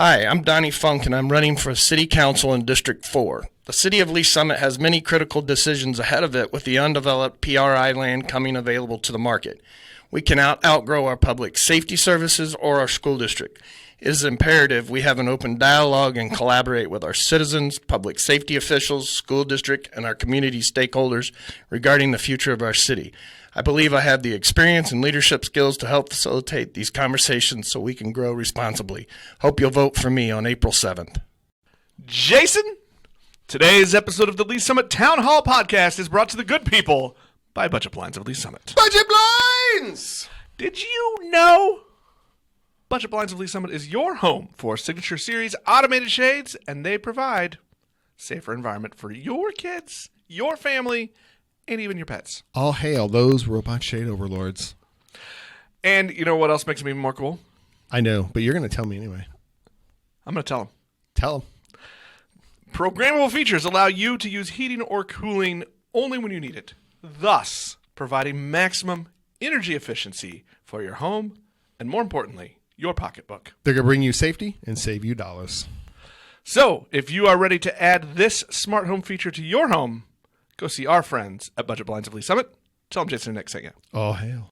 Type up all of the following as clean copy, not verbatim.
Hi, I'm Donnie Funk, and I'm running for City Council in District 4. The City of Lee Summit has many critical decisions ahead of it with the undeveloped PRI land coming available to the market. We can outgrow our public safety services or our school district. It is imperative we have an open dialogue and collaborate with our citizens, public safety officials, school district, and our community stakeholders regarding the future of our city. I believe I have the experience and leadership skills to help facilitate these conversations so we can grow responsibly. Hope you'll vote for me on April 7th. Jason, today's episode of the Lee Summit Town Hall Podcast is brought to the good people by Budget Blinds of Lee Summit. Budget Blinds! Did you know Budget Blinds of Lee Summit is your home for Signature Series automated shades, and they provide safer environment for your kids, your family, and even your pets. All hail those robot shade overlords. And you know what else makes them even more cool? I know, but you're going to tell me anyway. I'm going to tell them. Tell them. Programmable features allow you to use heating or cooling only when you need it, thus providing maximum energy efficiency for your home and, more importantly, your pocketbook. They're going to bring you safety and save you dollars. So, if you are ready to add this smart home feature to your home, go see our friends at Budget Blinds of Lee Summit. Tell them Jason and Nick sent you. All hail.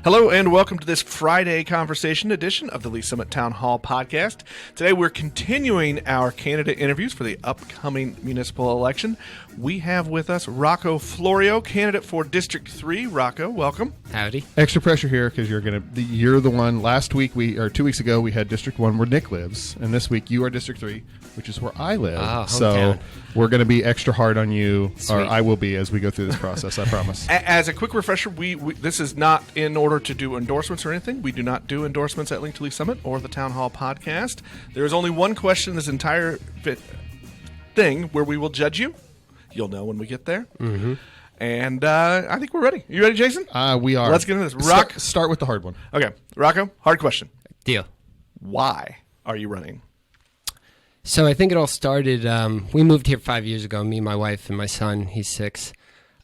Hello and welcome to this Friday conversation edition of the Lee Summit Town Hall Podcast. Today we're continuing our candidate interviews for the upcoming municipal election. We have with us Rocco Florio, candidate for District 3. Rocco, welcome. Howdy. Extra pressure here because you're the one. Last week 2 weeks ago we had District 1 where Nick lives, and this week you are District 3, which is where I live. Oh, so hometown. we're going to be extra hard on you, Sweet. or I will be as we go through this process. I promise. As a quick refresher, we this is not in order to do endorsements or anything. We do not do endorsements at Link to Lee Summit or the Town Hall Podcast. There is only one question in this entire thing where we will judge you. You'll know when we get there. Mm-hmm. And I think we're ready. You ready, Jason? We are. Let's get into this. Start with the hard one. Okay. Rocco, hard question. Deal. Why are you running? So I think it all started, we moved here 5 years ago, me, my wife, and my son. He's 6.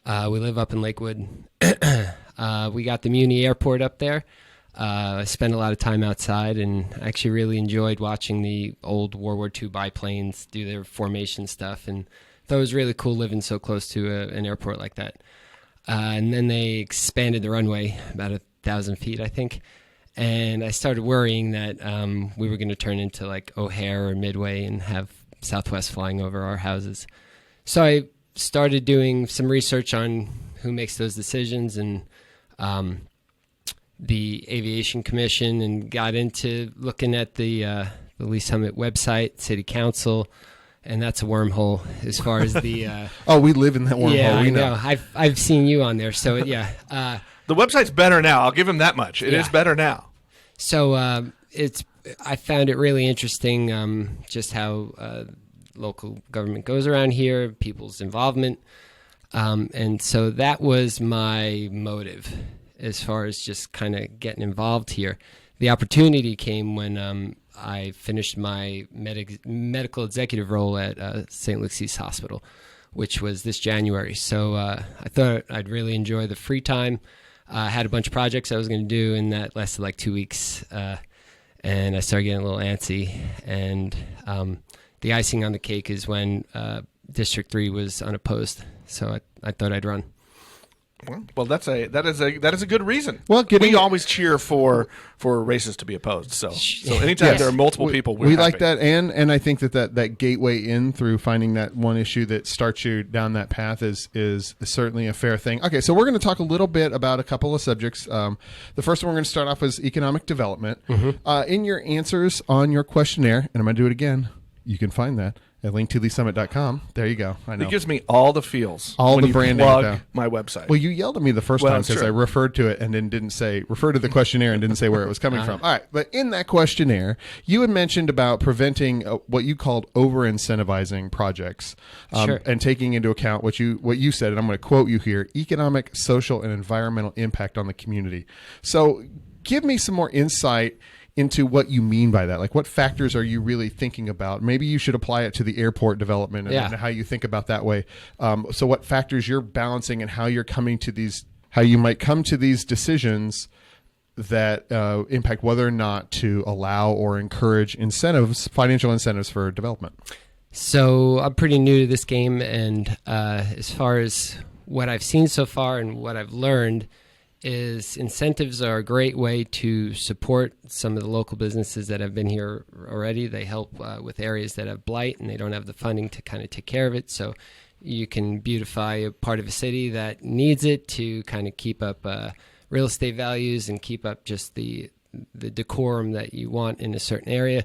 We live up in Lakewood. We got the Muni Airport up there. I spent a lot of time outside and actually really enjoyed watching the old World War II biplanes do their formation stuff, and thought it was really cool living so close to an airport like that. And then they expanded the runway about 1,000 feet, I think. And I started worrying that we were going to turn into like O'Hare or Midway and have Southwest flying over our houses. So I started doing some research on who makes those decisions and the Aviation Commission, and got into looking at the Lee Summit website, City Council, and that's a wormhole as far as the... Oh, we live in that wormhole. Yeah, we I know. I've seen you on there, so yeah. The website's better now. I'll give him that much. It is better now. So I found it really interesting just how local government goes around here, people's involvement. And so that was my motive as far as just kind of getting involved here. The opportunity came when I finished my medical executive role at St. Luke's East Hospital, which was this January. So I thought I'd really enjoy the free time. I had a bunch of projects I was going to do, and that lasted like 2 weeks. And I started getting a little antsy. And the icing on the cake is when District 3 was unopposed. So I thought I'd run. Well, that is a good reason. Well, we always cheer for races to be opposed. So anytime Yes. there are multiple people, we happy. like that, and I think that gateway in through finding that one issue that starts you down that path is certainly a fair thing. Okay, so we're going to talk a little bit about a couple of subjects. The first one we're going to start off is economic development. Mm-hmm. In your answers on your questionnaire, and I'm going to do it again. You can find that at linktoleesummit.com. There you go. I know. It gives me all the feels. All when the you branding, plug though. my website. Well, you yelled at me the first time because true. I referred to it and then didn't say, refer to the questionnaire and didn't say where it was coming from. All right. But in that questionnaire, you had mentioned about preventing what you called over-incentivizing projects Sure. and taking into account what you said, and I'm going to quote you here, economic, social, and environmental impact on the community. So give me some more insight into what you mean by that. Like, what factors are you really thinking about? Maybe you should apply it to the airport development and how you think about that way. So what factors you're balancing and how you're coming to these, how you might come to these decisions that impact whether or not to allow or encourage incentives, financial incentives for development? So I'm pretty new to this game, and as far as what I've seen so far and what I've learned is incentives are a great way to support some of the local businesses that have been here already. They help with areas that have blight and they don't have the funding to kind of take care of it. So you can beautify a part of a city that needs it to kind of keep up real estate values and keep up just the decorum that you want in a certain area.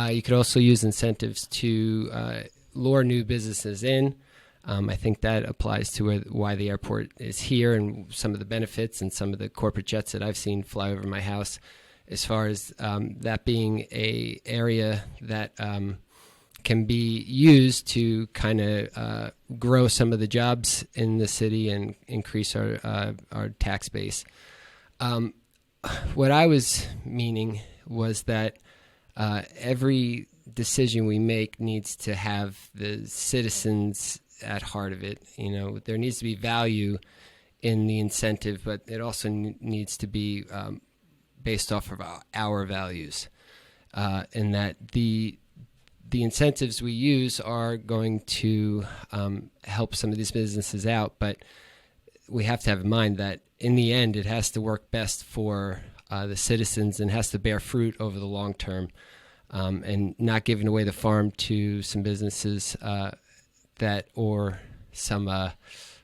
You could also use incentives to lure new businesses in. I think that applies to why the airport is here and some of the benefits and some of the corporate jets that I've seen fly over my house, as far as that being a area that can be used to kind of grow some of the jobs in the city and increase our tax base. What I was meaning was that every decision we make needs to have the citizens at heart of it. You know, there needs to be value in the incentive, but it also needs to be based off of our values, and that the incentives we use are going to help some of these businesses out, but we have to have in mind that in the end it has to work best for the citizens and has to bear fruit over the long term, and not giving away the farm to some businesses that or some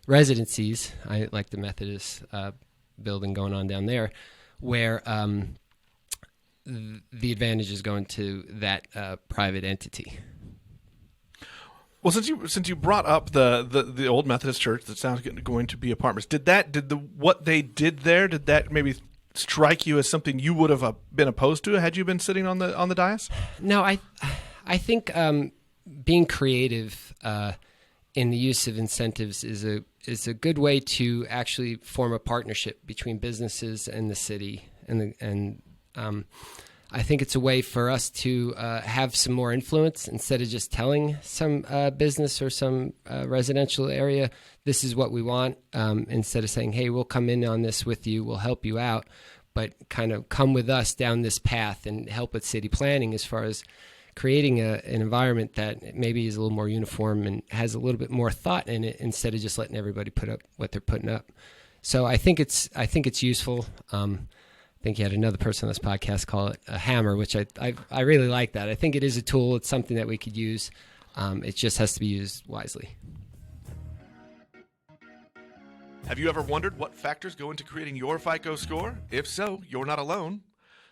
residencies, like the Methodist building going on down there, where the advantage is going to that private entity. Well, since you brought up the old Methodist Church that sounds going to be apartments, what they did there, did that maybe strike you as something you would have been opposed to had you been sitting on the dais? No, I think being creative in the use of incentives is a good way to actually form a partnership between businesses and the city, and I think it's a way for us to have some more influence instead of just telling some business or some residential area, this is what we want, instead of saying, hey, we'll come in on this with you, we'll help you out, but kind of come with us down this path and help with city planning as far as creating an environment that maybe is a little more uniform and has a little bit more thought in it instead of just letting everybody put up what they're putting up. So I think it's useful. I think you had another person on this podcast call it a hammer, which I really like that. I think it is a tool. It's something that we could use. It just has to be used wisely. Have you ever wondered what factors go into creating your FICO score? If so, you're not alone.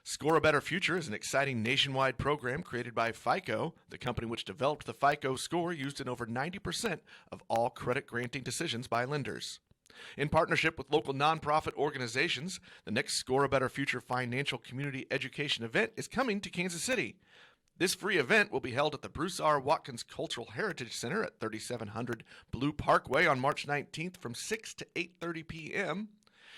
Score a Better Future is an exciting nationwide program created by FICO, the company which developed the FICO score used in over 90% of all credit granting decisions by lenders. In partnership with local nonprofit organizations, the next Score a Better Future financial community education event is coming to Kansas City. This free event will be held at the Bruce R. Watkins Cultural Heritage Center at 3700 Blue Parkway on March 19th from 6 to 8:30 p.m.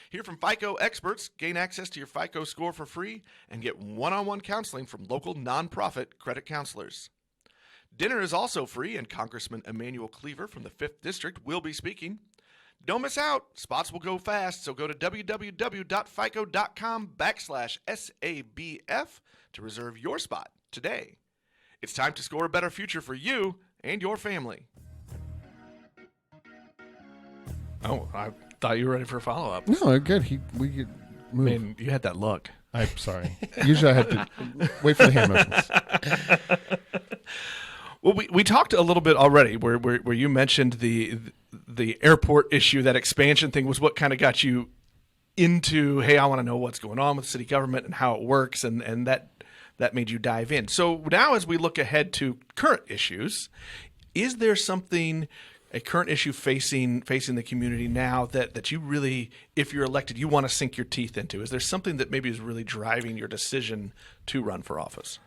Hear from FICO experts, gain access to your FICO score for free, and get one-on-one counseling from local nonprofit credit counselors. Dinner is also free, and Congressman Emmanuel Cleaver from the 5th District will be speaking. Don't miss out. Spots will go fast, so go to www.fico.com/SABF to reserve your spot today. It's time to score a better future for you and your family. Oh, I thought you were ready for a follow-up. No, good. We could move. I mean, you had that look. I'm sorry. Usually I have to wait for the hand motions. Well, we talked a little bit already where you mentioned the airport issue. That expansion thing was what kind of got you into, hey, I want to know what's going on with city government and how it works, and that made you dive in. So now as we look ahead to current issues, is there something, a current issue facing the community now that you really, if you're elected, you want to sink your teeth into? Is there something that maybe is really driving your decision to run for office?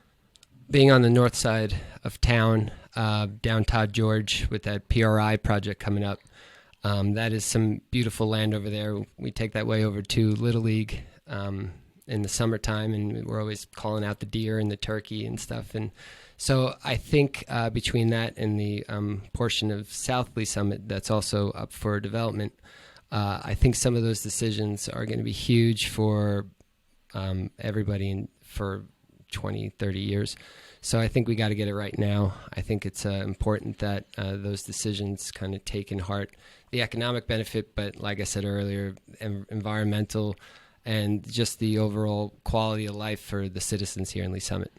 Being on the north side of town, down Todd George with that PRI project coming up, that is some beautiful land over there. We take that way over to Little League in the summertime, and we're always calling out the deer and the turkey and stuff. And so I think between that and the portion of South Lee Summit that's also up for development, I think some of those decisions are going to be huge for everybody for 20, 30 years. So I think we got to get it right now. I think it's important that those decisions kind of take in heart the economic benefit, but like I said earlier, environmental and just the overall quality of life for the citizens here in Lee Summit.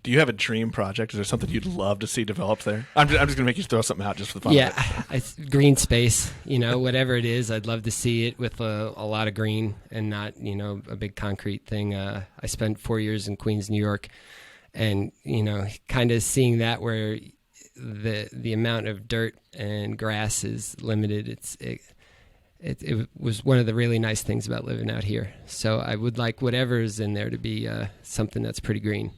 Do you have a dream project? Is there something you'd love to see developed there? I'm just going to make you throw something out just for the fun of it. Yeah, it's green space, whatever it is, I'd love to see it with a lot of green and not, a big concrete thing. I spent 4 years in Queens, New York, and, kind of seeing that where the amount of dirt and grass is limited. It was one of the really nice things about living out here. So I would like whatever is in there to be something that's pretty green.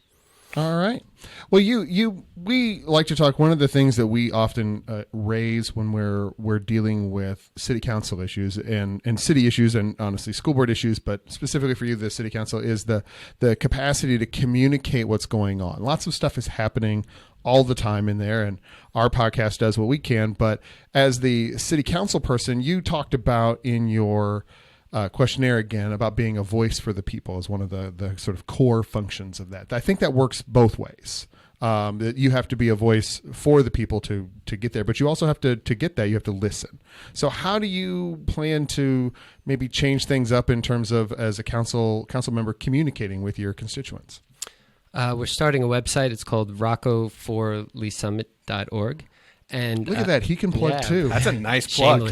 All right. Well, we like to talk. One of the things that we often raise when we're dealing with city council issues and city issues, and honestly school board issues, but specifically for you, the city council, is the capacity to communicate what's going on. Lots of stuff is happening all the time in there, and our podcast does what we can. But as the city council person, you talked about in your questionnaire again about being a voice for the people as one of the sort of core functions of that. I think that works both ways. That you have to be a voice for the people to get there, but you also have to get that, you have to listen. So how do you plan to maybe change things up in terms of, as a council member, communicating with your constituents? We're starting a website. It's called roccoforleesummit.org. And look at that. He can plug too. That's a nice plug.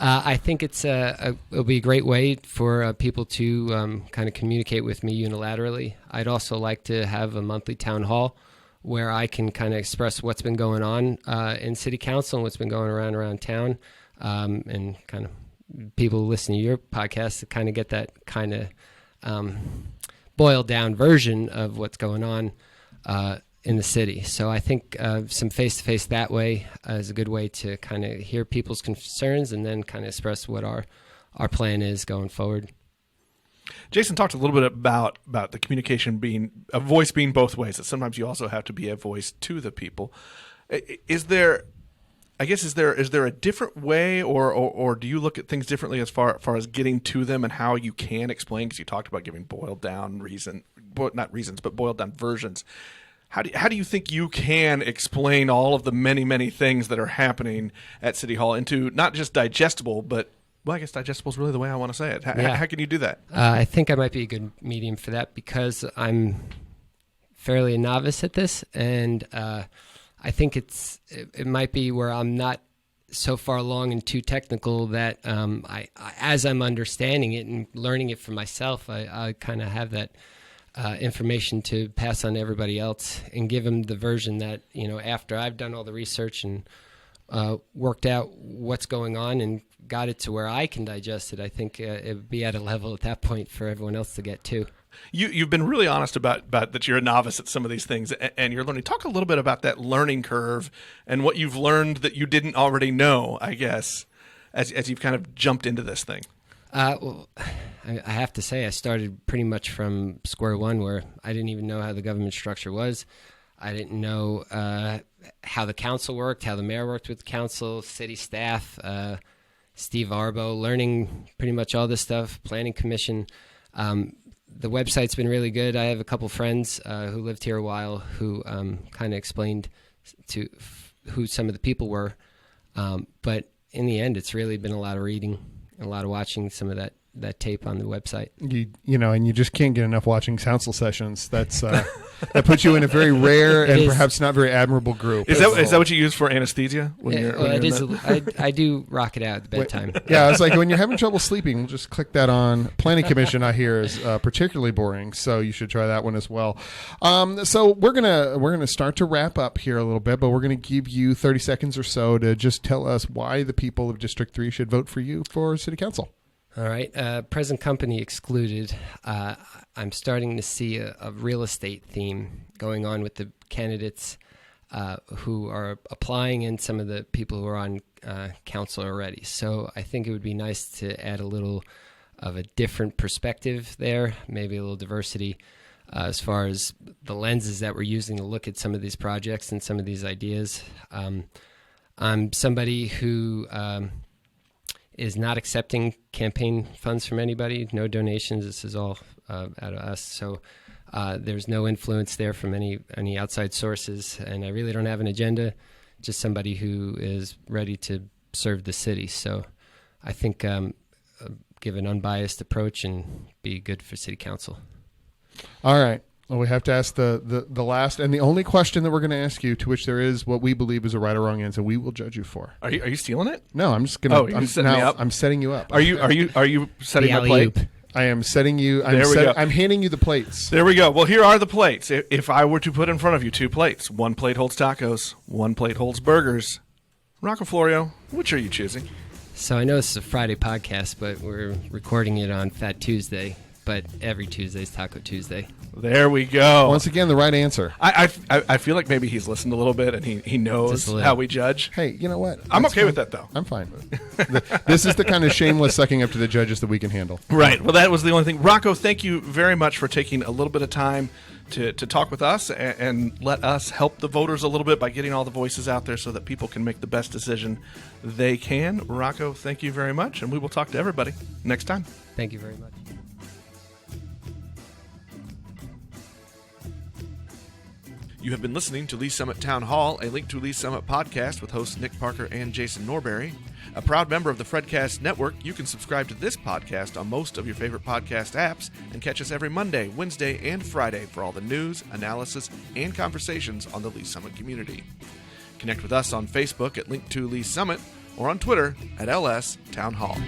I think it'll be a great way for people to kind of communicate with me unilaterally. I'd also like to have a monthly town hall where I can kind of express what's been going on in city council and what's been going around town, and kind of people who listen to your podcast to kind of get that kind of boiled down version of what's going on in the city. So I think some face-to-face that way is a good way to kind of hear people's concerns and then kind of express what our plan is going forward. Jason talked a little bit about the communication being a voice being both ways, that sometimes you also have to be a voice to the people. Is there a different way, or do you look at things differently as far as getting to them and how you can explain? Because you talked about giving boiled down boiled down versions. How do you think you can explain all of the many, many things that are happening at City Hall into not just digestible, but, well, I guess digestible is really the way I want to say it. How can you do that? I think I might be a good medium for that because I'm fairly a novice at this, and I think it might be where I'm not so far along and too technical that I as I'm understanding it and learning it for myself, I kind of have that information to pass on to everybody else and give them the version that, after I've done all the research and worked out what's going on and got it to where I can digest it. I think it would be at a level at that point for everyone else to get to. You've been really honest about that you're a novice at some of these things and you're learning. Talk a little bit about that learning curve and what you've learned that you didn't already know, I guess, as you've kind of jumped into this thing. Well, I have to say I started pretty much from square one, where I didn't even know how the government structure was. I didn't know how the council worked, how the mayor worked with the council, city staff, Steve Arbo, learning pretty much all this stuff, planning commission. The website's been really good. I have a couple friends who lived here a while who kind of explained who some of the people were. But in the end, it's really been a lot of reading, a lot of watching some of that tape on the website. And you just can't get enough watching council sessions. That's that puts you in a very rare and perhaps not very admirable group. Is that what you use for anesthesia? I do rock it out at bedtime. Yeah, it's like when you're having trouble sleeping, we'll just click that on. Planning Commission, I hear, is particularly boring, so you should try that one as well. So we're gonna start to wrap up here a little bit, but we're gonna give you 30 seconds or so to just tell us why the people of District 3 should vote for you for City Council. All right. Present company excluded. I'm starting to see a real estate theme going on with the candidates who are applying and some of the people who are on council already. So I think it would be nice to add a little of a different perspective there, maybe a little diversity as far as the lenses that we're using to look at some of these projects and some of these ideas. I'm somebody who is not accepting campaign funds from anybody, no donations. This is all out of us. So there's no influence there from any outside sources. And I really don't have an agenda, just somebody who is ready to serve the city. So I think give an unbiased approach and be good for city council. All right. Well, we have to ask the last and the only question that we're going to ask you, to which there is what we believe is a right or wrong answer. We will judge you for. Are you stealing it? No, I'm just going to. Oh, you're setting me up? I'm setting you up. Are you setting my plate? I am setting you. I'm handing you the plates. There we go. Well, here are the plates. If I were to put in front of you 2 plates, one plate holds tacos, one plate holds burgers. Rocco Florio, which are you choosing? So I know this is a Friday podcast, but we're recording it on Fat Tuesday. But every Tuesday is Taco Tuesday. There we go. Once again, the right answer. I feel like maybe he's listened a little bit and he knows how we judge. Hey, you know what? I'm okay with that, though. I'm fine. This is the kind of shameless sucking up to the judges that we can handle. Right. Well, that was the only thing. Rocco, thank you very much for taking a little bit of time to talk with us and let us help the voters a little bit by getting all the voices out there so that people can make the best decision they can. Rocco, thank you very much, and we will talk to everybody next time. Thank you very much. You have been listening to Lee Summit Town Hall, a Link to Lee Summit podcast with hosts Nick Parker and Jason Norberry. A proud member of the Fredcast Network, you can subscribe to this podcast on most of your favorite podcast apps and catch us every Monday, Wednesday, and Friday for all the news, analysis, and conversations on the Lee Summit community. Connect with us on Facebook at Link to Lee Summit or on Twitter at LS Town Hall.